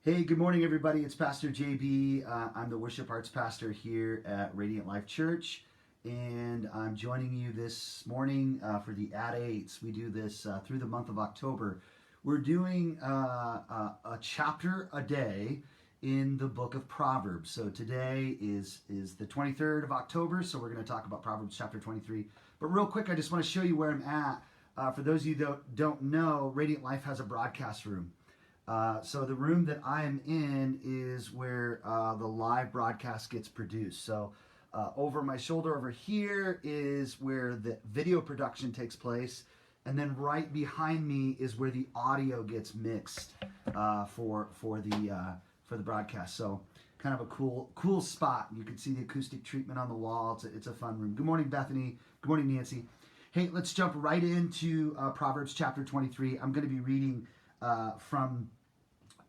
Hey, good morning, everybody. It's Pastor JB. I'm the worship arts pastor here at Radiant Life Church, and I'm joining you this morning for the At 8s. We do this through the month of October. We're doing a chapter a day in the book of Proverbs. So today is the 23rd of October, so we're going to talk about Proverbs chapter 23. But real quick, I just want to show you where I'm at. For those of you that don't know, Radiant Life has a broadcast room. So the room that I am in is where the live broadcast gets produced. So over my shoulder over here is where the video production takes place. And then right behind me is where the audio gets mixed for the broadcast. So kind of a cool spot. You can see the acoustic treatment on the wall. It's a fun room. Good morning, Bethany. Good morning, Nancy. Hey, let's jump right into Proverbs chapter 23. I'm going to be reading from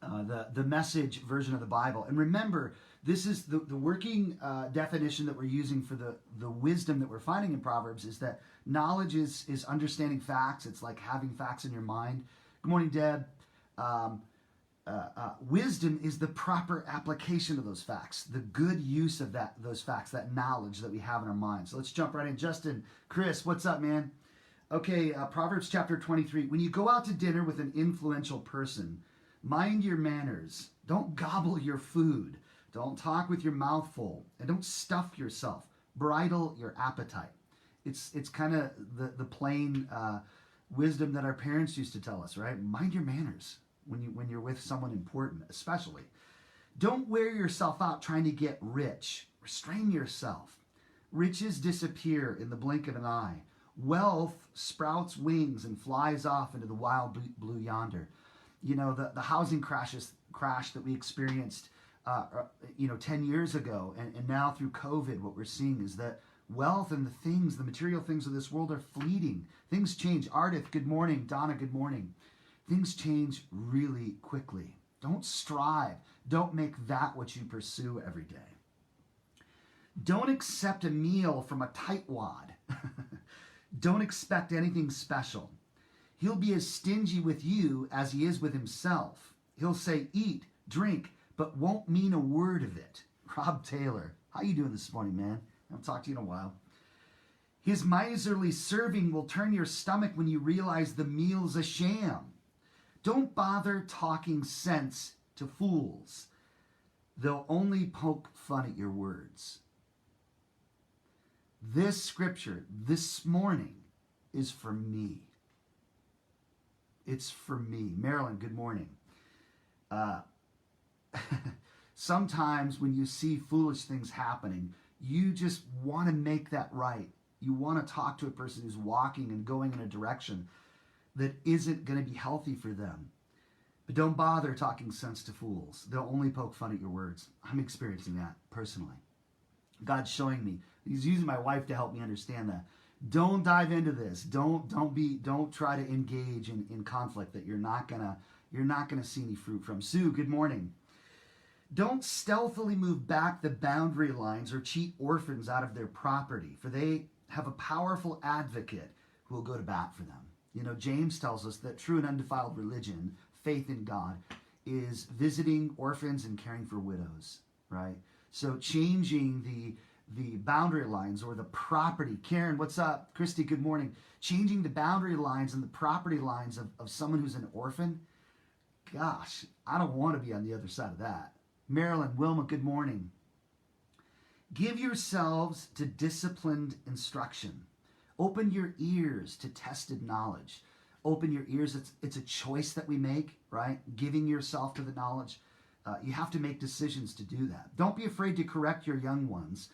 the Message version of the Bible. And remember, this is the working definition that we're using for the wisdom that we're finding in Proverbs is that knowledge is understanding facts. It's like having facts in your mind. Good morning, Deb. Wisdom is the proper application of those facts, the good use of those facts, that knowledge that we have in our minds. So let's jump right in. Justin, Chris, what's up, man? Okay, Proverbs chapter 23. When you go out to dinner with an influential person, mind your manners. Don't gobble your food. Don't talk with your mouth full. And don't stuff yourself. Bridle your appetite. It's kind of the plain wisdom that our parents used to tell us, right? Mind your manners when you're with someone important, especially. Don't wear yourself out trying to get rich. Restrain yourself. Riches disappear in the blink of an eye. Wealth sprouts wings and flies off into the wild blue yonder. You know, the housing crash that we experienced, 10 years ago, and now through COVID, what we're seeing is that wealth and the material things of this world are fleeting. Things change. Ardith, good morning. Donna, good morning. Things change really quickly. Don't strive. Don't make that what you pursue every day. Don't accept a meal from a tightwad. Don't expect anything special. He'll be as stingy with you as he is with himself. He'll say, eat, drink, but won't mean a word of it. Rob Taylor, how you doing this morning, man? I haven't talked to you in a while. His miserly serving will turn your stomach when you realize the meal's a sham. Don't bother talking sense to fools. They'll only poke fun at your words. This scripture this morning is for me. It's for me. Marilyn, good morning. Sometimes when you see foolish things happening, you just want to make that right. You want to talk to a person who's walking and going in a direction that isn't going to be healthy for them. But don't bother talking sense to fools. They'll only poke fun at your words. I'm experiencing that personally. God's showing me. He's using my wife to help me understand that. Don't dive into this. Don't try to engage in conflict that you're not gonna see any fruit from. Sue, good morning. Don't stealthily move back the boundary lines or cheat orphans out of their property, for they have a powerful advocate who will go to bat for them. You know, James tells us that true and undefiled religion, faith in God, is visiting orphans and caring for widows, right? So changing the boundary lines or the property. Karen, what's up? Christy, good morning. Changing the boundary lines and the property lines of someone who's an orphan. Gosh, I don't want to be on the other side of that. Marilyn, Wilma, good morning. Give yourselves to disciplined instruction. Open your ears to tested knowledge. Open your ears. It's a choice that we make, right? Giving yourself to the knowledge. You have to make decisions to do that. Don't be afraid to correct your young ones.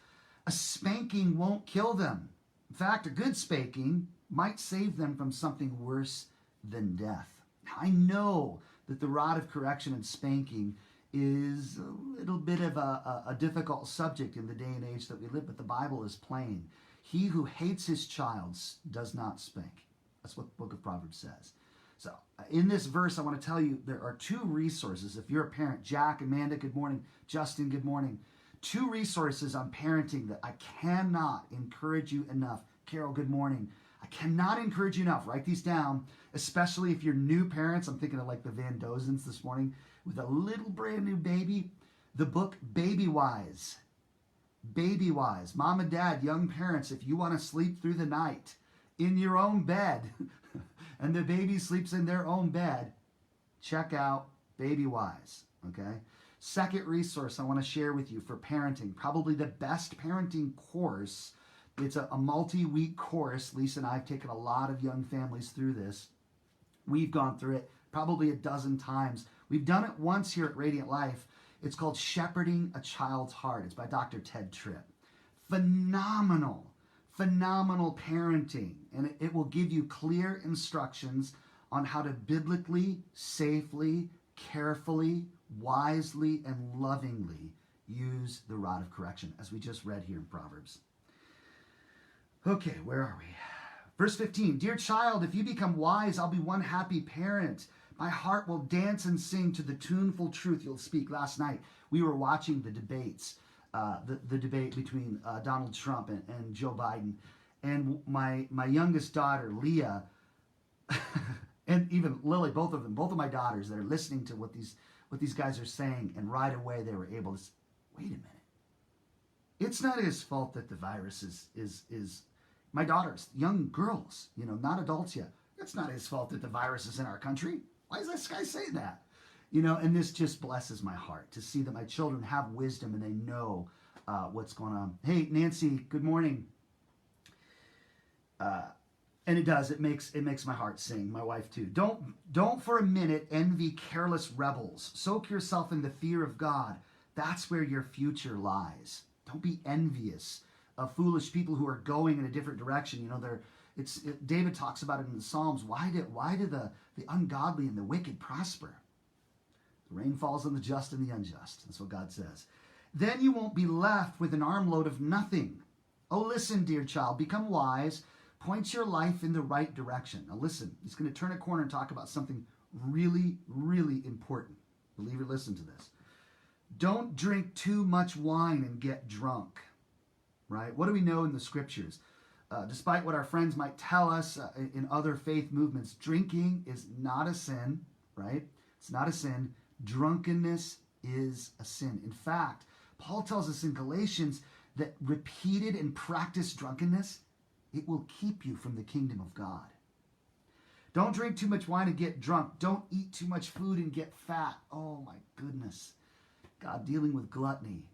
A spanking won't kill them. In fact, a good spanking might save them from something worse than death. I know that the rod of correction and spanking is a little bit of a difficult subject in the day and age that we live, but the Bible is plain. He who hates his child does not spank. That's what the book of Proverbs says. So in this verse, I want to tell you there are two resources. If you're a parent, Jack, Amanda, good morning. Justin, good morning. Two resources on parenting that I cannot encourage you enough. Carol, good morning. I cannot encourage you enough. Write these down, especially if you're new parents. I'm thinking of like the Van Dozens this morning with a little brand new baby. The book Baby Wise. Baby Wise. Mom and dad, young parents, if you want to sleep through the night in your own bed and the baby sleeps in their own bed, check out Baby Wise. Okay? Second resource I want to share with you for parenting, probably the best parenting course. It's a multi-week course. Lisa and I have taken a lot of young families through this. We've gone through it probably a dozen times. We've done it once here at Radiant Life. It's called Shepherding a Child's Heart. It's by Dr. Ted Tripp. Phenomenal parenting. And it will give you clear instructions on how to biblically, safely, carefully, wisely, and lovingly use the rod of correction, as we just read here in Proverbs. Okay, where are we? Verse 15, Dear child, if you become wise, I'll be one happy parent. My heart will dance and sing to the tuneful truth you'll speak. Last night, we were watching the debates, the debate between Donald Trump and Joe Biden. And my youngest daughter, Leah, and even Lily, both of my daughters, they're listening to what these guys are saying, and right away they were able to say, wait a minute. It's not his fault that the virus is my daughters, young girls, not adults yet. It's not his fault that the virus is in our country. Why is this guy saying that? And this just blesses my heart to see that my children have wisdom and they know what's going on. Hey, Nancy, good morning. And it does. It makes my heart sing. My wife too. Don't for a minute envy careless rebels. Soak yourself in the fear of God. That's where your future lies. Don't be envious of foolish people who are going in a different direction. David talks about it in the Psalms. Why do the ungodly and the wicked prosper? The rain falls on the just and the unjust. That's what God says. Then you won't be left with an armload of nothing. Oh, listen, dear child, become wise. Point your life in the right direction. Now listen, he's going to turn a corner and talk about something really, really important. Believer, listen to this. Don't drink too much wine and get drunk. Right? What do we know in the scriptures? Despite what our friends might tell us in other faith movements, drinking is not a sin, right? It's not a sin. Drunkenness is a sin. In fact, Paul tells us in Galatians that repeated and practiced drunkenness, it will keep you from the kingdom of God. Don't drink too much wine and get drunk. Don't eat too much food and get fat. Oh my goodness. God dealing with gluttony.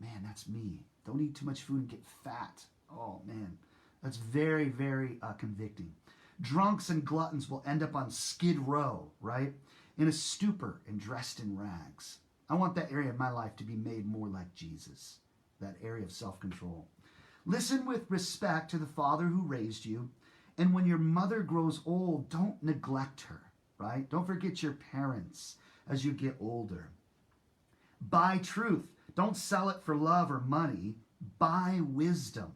Man, that's me. Don't eat too much food and get fat. Oh, man. That's very, very convicting. Drunks and gluttons will end up on Skid Row, right? In a stupor and dressed in rags. I want that area of my life to be made more like Jesus, that area of self-control. Listen with respect to the father who raised you, and when your mother grows old, don't neglect her, right? Don't forget your parents as you get older. Buy truth. Don't sell it for love or money. Buy wisdom.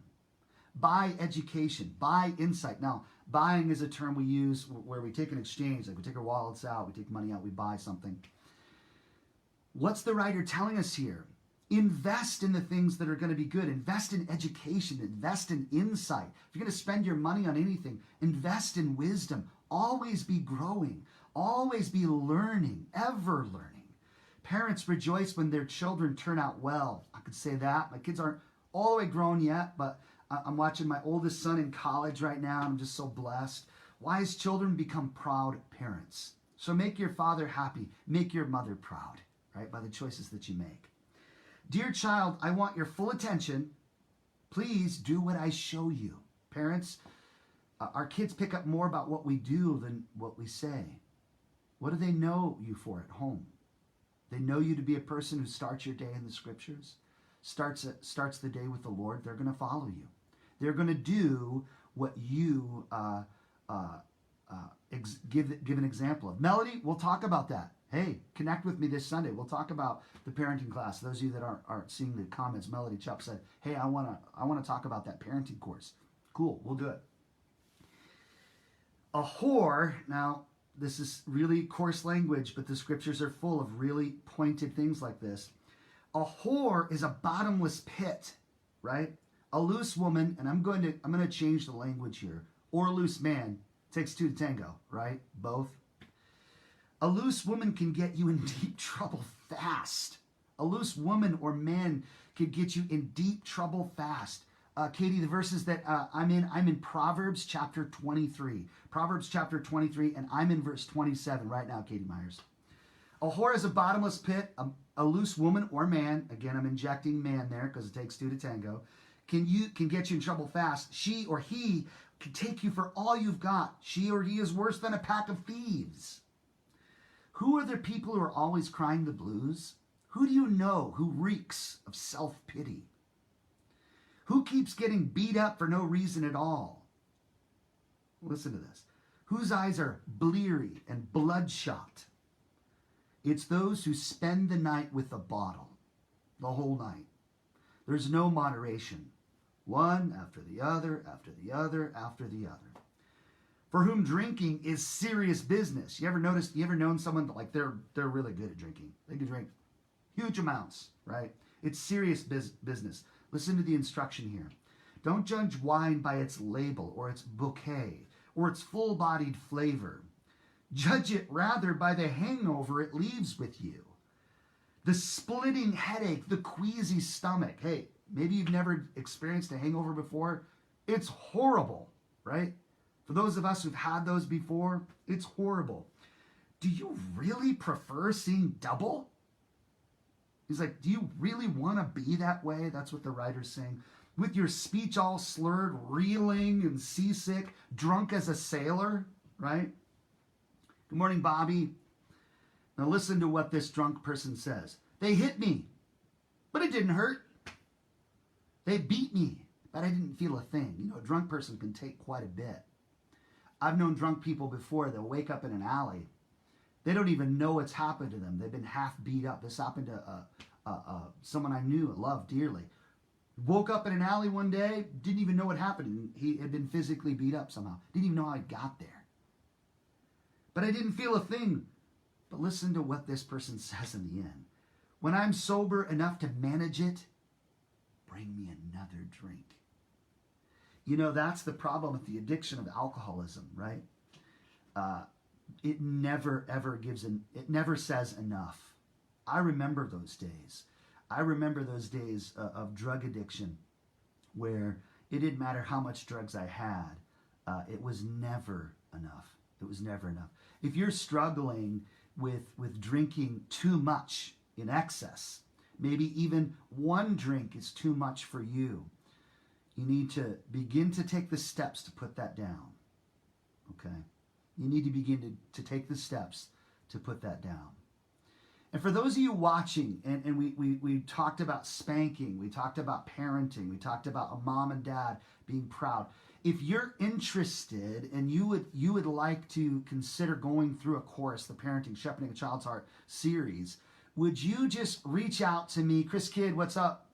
Buy education. Buy insight. Now, buying is a term we use where we take an exchange. Like we take our wallets out, we take money out, we buy something. What's the writer telling us here? Invest in the things that are going to be good. Invest in education. Invest in insight. If you're going to spend your money on anything, invest in wisdom. Always be growing. Always be learning. Ever learning. Parents rejoice when their children turn out well. I could say that. My kids aren't all the way grown yet, but I'm watching my oldest son in college right now. I'm just so blessed. Wise children become proud parents. So make your father happy. Make your mother proud, right, by the choices that you make. Dear child, I want your full attention. Please do what I show you. Parents, our kids pick up more about what we do than what we say. What do they know you for at home? They know you to be a person who starts your day in the scriptures, starts the day with the Lord. They're going to follow you. They're going to do what you give an example of. Melody, we'll talk about that. Hey, connect with me this Sunday. We'll talk about the parenting class. Those of you that aren't seeing the comments, Melody Chupp said, hey, I want to talk about that parenting course. Cool, we'll do it. A whore, now, this is really coarse language, but the scriptures are full of really pointed things like this. A whore is a bottomless pit, right? A loose woman, and I'm going to change the language here. or a loose man. Takes two to tango, right? Both. A loose woman can get you in deep trouble fast. A loose woman or man can get you in deep trouble fast. Katie, the verses that I'm in Proverbs chapter 23. Proverbs chapter 23, and I'm in verse 27 right now, Katie Myers. A whore is a bottomless pit. A loose woman or man, again, I'm injecting man there because it takes two to tango, can get you in trouble fast. She or he can take you for all you've got. She or he is worse than a pack of thieves. Who are the people who are always crying the blues? Who do you know who reeks of self-pity? Who keeps getting beat up for no reason at all? Listen to this. Whose eyes are bleary and bloodshot? It's those who spend the night with a bottle, the whole night. There's no moderation. One after the other, after the other, after the other. For whom drinking is serious business. You ever known someone that like they're really good at drinking? They can drink huge amounts, right? It's serious business. Listen to the instruction here. Don't judge wine by its label or its bouquet or its full-bodied flavor. Judge it rather by the hangover it leaves with you. The splitting headache, the queasy stomach. Hey, maybe you've never experienced a hangover before. It's horrible, right? For those of us who've had those before, it's horrible. Do you really prefer seeing double? He's like, do you really want to be that way? That's what the writer's saying. With your speech all slurred, reeling and seasick, drunk as a sailor, right? Good morning, Bobby. Now listen to what this drunk person says. They hit me, but it didn't hurt. They beat me, but I didn't feel a thing. You know, a drunk person can take quite a bit. I've known drunk people before. They'll wake up in an alley. They don't even know what's happened to them. They've been half beat up. This happened to someone I knew, loved dearly. Woke up in an alley one day, didn't even know what happened. He had been physically beat up somehow. Didn't even know how he got there. But I didn't feel a thing. But listen to what this person says in the end. When I'm sober enough to manage it, bring me another drink. You know, that's the problem with the addiction of alcoholism, right? It never, ever it never says enough. I remember those days. I remember those days of drug addiction where it didn't matter how much drugs I had. It was never enough. It was never enough. If you're struggling with drinking too much in excess, maybe even one drink is too much for you, you need to begin to take the steps to put that down, okay? You need to begin to take the steps to put that down. And for those of you watching, and we talked about spanking, we talked about parenting, we talked about a mom and dad being proud. If you're interested and you would like to consider going through a course, the Parenting, Shepherding a Child's Heart series, would you just reach out to me? Chris Kidd, what's up?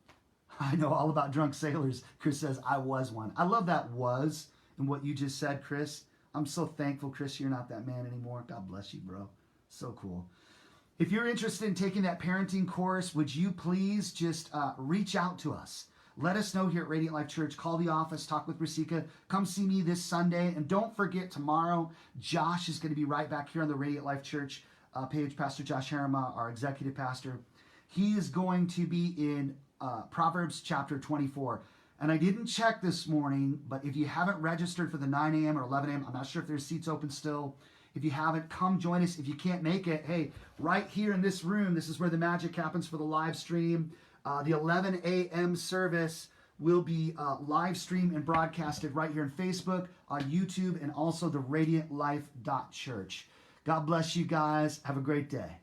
I know all about drunk sailors. Chris says, I was one. I love that was and what you just said, Chris. I'm so thankful, Chris, you're not that man anymore. God bless you, bro. So cool. If you're interested in taking that parenting course, would you please just reach out to us? Let us know here at Radiant Life Church. Call the office, talk with Rasika. Come see me this Sunday. And don't forget, tomorrow, Josh is going to be right back here on the Radiant Life Church page. Pastor Josh Harama, our executive pastor. He is going to be in Proverbs chapter 24. And I didn't check this morning, but if you haven't registered for the 9 a.m. or 11 a.m., I'm not sure if there's seats open still. If you haven't, come join us. If you can't make it, hey, right here in this room, this is where the magic happens for the live stream. The 11 a.m. service will be live streamed and broadcasted right here on Facebook, on YouTube, and also the radiantlife.church. God bless you guys. Have a great day.